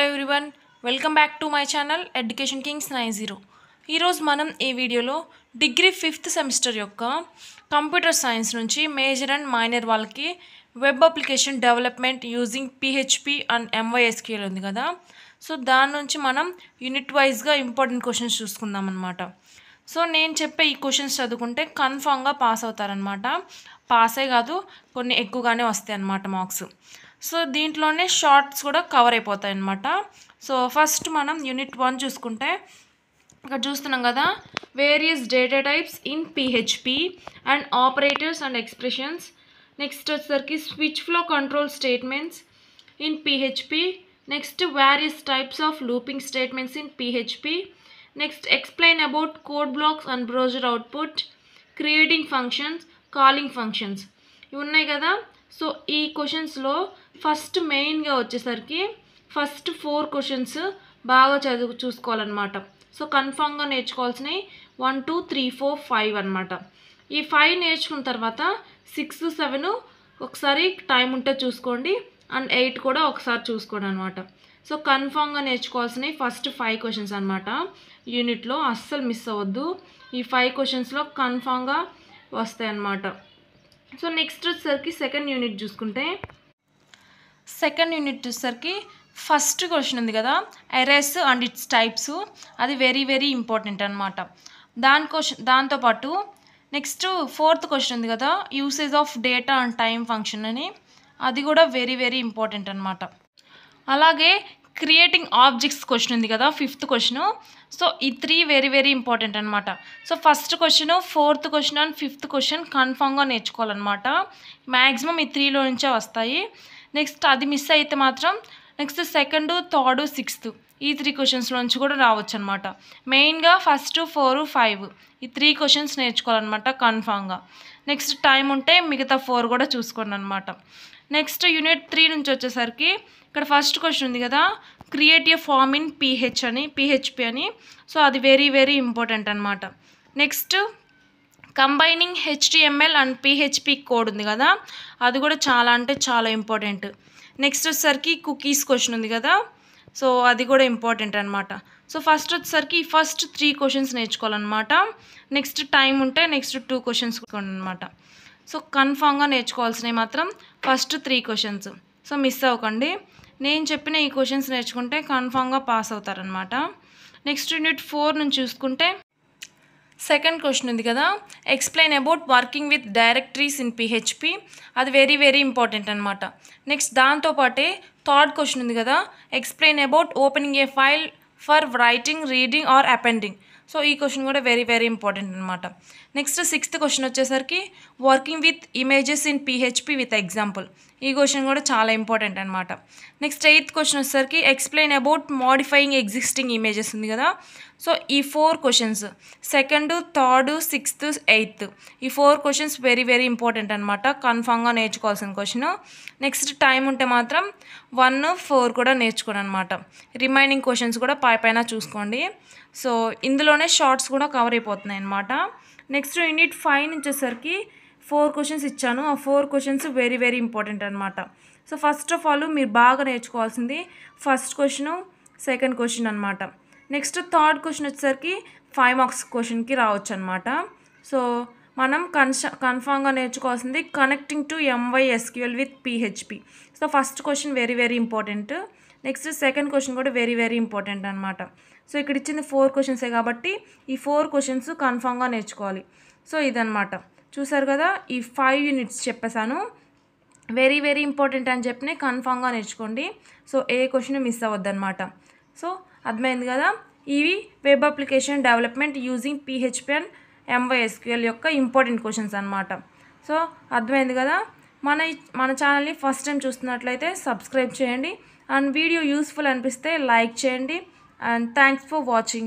Everyone welcome back to my channel education Kings 90. ఈరోజు మనం ఈ వీడియోలో డిగ్రీ 5th సెమిస్టర్ యొక్క కంప్యూటర్ సైన్స్ నుంచి మేజర్ అండ్ మైనర్ వాళ్ళకి web application development using PHP and MySQL ఉంది కదా. సో దాని నుంచి మనం యూనిట్ వైజ్గా ఇంపార్టెంట్ క్వశ్చన్స్ చూసుకుందాం అనమాట. సో నేను చెప్పే ఈ క్వశ్చన్స్ చదువుకుంటే కన్ఫామ్గా పాస్ అవుతారనమాట. పాసే కాదు, కొన్ని ఎక్కువగానే వస్తాయి అన్నమాట మార్క్స్. సో దీంట్లోనే షార్ట్స్ కూడా కవర్ అయిపోతాయి అన్నమాట. సో ఫస్ట్ మనం యూనిట్ 1 చూసుకుంటే ఇక్కడ చూస్తున్నాం కదా, various data types in PHP and operators and expressions. Next వచ్చేసరికి switch flow control statements in PHP. Next various types of looping statements in PHP. Next explain about code blocks and browser output, creating functions, calling functions ఇవి ఉన్నాయి కదా. So ఈ క్వశ్చన్స్లో first మెయిన్గా వచ్చేసరికి first 4 questions బాగా చూసుకోవాలన్నమాట. So కన్ఫామ్గా నేర్చుకోవాల్సినవి 1 2 3 4 5 అనమాట. ఈ 5 నేర్చుకున్న తర్వాత 6 7 ఒకసారి టైం ఉంటే చూసుకోండి, అండ్ 8 కూడా ఒకసారి చూసుకోండి అనమాట. సో కన్ఫామ్గా నేర్చుకోవాల్సినవి ఫస్ట్ 5 క్వశ్చన్స్ అనమాట. యూనిట్లో అస్సలు మిస్ అవ్వద్దు. ఈ 5 క్వశ్చన్స్లో కన్ఫామ్గా వస్తాయి అన్నమాట. సో నెక్స్ట్ వచ్చేసరికి సెకండ్ యూనిట్ చూసుకుంటే, సెకండ్ యూనిట్ వచ్చేసరికి ఫస్ట్ క్వశ్చన్ ఉంది కదా, ఎరేస్ అండ్ ఇట్స్ టైప్స్. అది వెరీ వెరీ ఇంపార్టెంట్ అనమాట. దాంతోపాటు నెక్స్ట్ 4th క్వశ్చన్ ఉంది కదా, usage of data and time function అని. అది కూడా వెరీ వెరీ ఇంపార్టెంట్ అనమాట. అలాగే క్రియేటింగ్ ఆబ్జెక్ట్స్ క్వశ్చన్ ఉంది కదా, 5th క్వశ్చన్. సో ఈ 3 వెరీ వెరీ ఇంపార్టెంట్ అనమాట. So first question, 4th question and 5th question కన్ఫామ్గా నేర్చుకోవాలన్నమాట. మ్యాక్సిమం ఈ 3లో నుంచే వస్తాయి. నెక్స్ట్ అది మిస్ అయితే మాత్రం నెక్స్ట్ 2nd 3rd 6th ఈ 3 క్వశ్చన్స్లో నుంచి కూడా రావచ్చు అనమాట. మెయిన్గా ఫస్ట్ 4 5 ఈ 3 క్వశ్చన్స్ నేర్చుకోవాలన్నమాట కన్ఫామ్గా. నెక్స్ట్ టైం ఉంటే మిగతా 4 కూడా చూసుకోండి అనమాట. నెక్స్ట్ యూనిట్ 3 నుంచి వచ్చేసరికి ఇక్కడ ఫస్ట్ క్వశ్చన్ ఉంది కదా, create a form in PHP అని. సో అది వెరీ వెరీ ఇంపార్టెంట్ అనమాట. Next combining HTML and PHP code ఉంది కదా, అది కూడా చాలా అంటే చాలా ఇంపార్టెంట్. నెక్స్ట్ వచ్చేసరికి కుకీస్ క్వశ్చన్ ఉంది కదా, సో అది కూడా ఇంపార్టెంట్ అనమాట. సో ఫస్ట్ వచ్చేసరికి ఫస్ట్ 3 క్వశ్చన్స్ నేర్చుకోవాలన్నమాట. నెక్స్ట్ టైం ఉంటే నెక్స్ట్ 2 క్వశ్చన్స్ అనమాట. సో కన్ఫామ్గా నేర్చుకోవాల్సినవి మాత్రం ఫస్ట్ 3 క్వశ్చన్స్. సో మిస్ అవ్వకండి. నేను చెప్పిన ఈ క్వశ్చన్స్ నేర్చుకుంటే కన్ఫామ్గా పాస్ అవుతారనమాట. నెక్స్ట్ యూనిట్ 4 నుంచి చూసుకుంటే సెకండ్ క్వశ్చన్ ఉంది కదా, explain about working with directories in PHP. అది వెరీ వెరీ ఇంపార్టెంట్ అనమాట. నెక్స్ట్ దాంతోపాటే 3rd క్వశ్చన్ ఉంది కదా, explain about opening A file for writing, reading are appending. So ఈ క్వశ్చన్ కూడా వెరీ వెరీ ఇంపార్టెంట్ అనమాట. నెక్స్ట్ 6th క్వశ్చన్ వచ్చేసరికి working with images in PHP with example. ఈ question కూడా చాలా ఇంపార్టెంట్ అనమాట. నెక్స్ట్ 8th క్వశ్చన్ వచ్చేసరికి explain about modifying existing images ఉంది కదా. సో ఈ 4 questions 2nd 3rd 6th 8th ఈ 4 క్వశ్చన్స్ వెరీ వెరీ ఇంపార్టెంట్ అనమాట. కన్ఫామ్గా నేర్చుకోవాల్సిన క్వశ్చన్. నెక్స్ట్ టైం ఉంటే మాత్రం 1 4 కూడా నేర్చుకోండి అనమాట. రిమైనింగ్ క్వశ్చన్స్ కూడా పైన చూసుకోండి. సో ఇందులోనే షార్ట్స్ కూడా కవర్ అయిపోతున్నాయి అనమాట. నెక్స్ట్ యూనిట్ 5 నుంచి వచ్చేసరికి 4 క్వశ్చన్స్ ఇచ్చాను. ఆ 4 క్వశ్చన్స్ వెరీ వెరీ ఇంపార్టెంట్ అనమాట. సో ఫస్ట్ ఆఫ్ ఆల్ మీరు బాగా నేర్చుకోవాల్సింది ఫస్ట్ క్వశ్చన్, సెకండ్ క్వశ్చన్ అనమాట. నెక్స్ట్ 3rd క్వశ్చన్ వచ్చేసరికి 5 మార్క్స్ క్వశ్చన్కి రావచ్చు అనమాట. సో మనం కన్ఫామ్గా నేర్చుకోవాల్సింది connecting to MySQL with PHP. So first question very very important. Next second question కూడా వెరీ వెరీ ఇంపార్టెంట్ అనమాట. సో ఇక్కడ ఇచ్చింది 4 క్వశ్చన్సే కాబట్టి ఈ 4 క్వశ్చన్స్ కన్ఫామ్గా నేర్చుకోవాలి. సో ఇదనమాట. చూసారు కదా, ఈ 5 యూనిట్స్ చెప్పేశాను. వెరీ వెరీ ఇంపార్టెంట్ అని చెప్పిన కన్ఫామ్గా నేర్చుకోండి. సో ఏ క్వశ్చన్ మిస్ అవ్వద్దు అనమాట. సో అర్థమైంది కదా, ఇవి web application development using PHP and MySQL యొక్క ఇంపార్టెంట్ క్వశ్చన్స్ అనమాట. సో అర్థమైంది కదా. మన ఛానల్ని ఫస్ట్ టైం చూస్తున్నట్లయితే సబ్స్క్రైబ్ చేయండి, అండ్ వీడియో యూస్ఫుల్ అనిపిస్తే లైక్ చేయండి, and thanks for watching.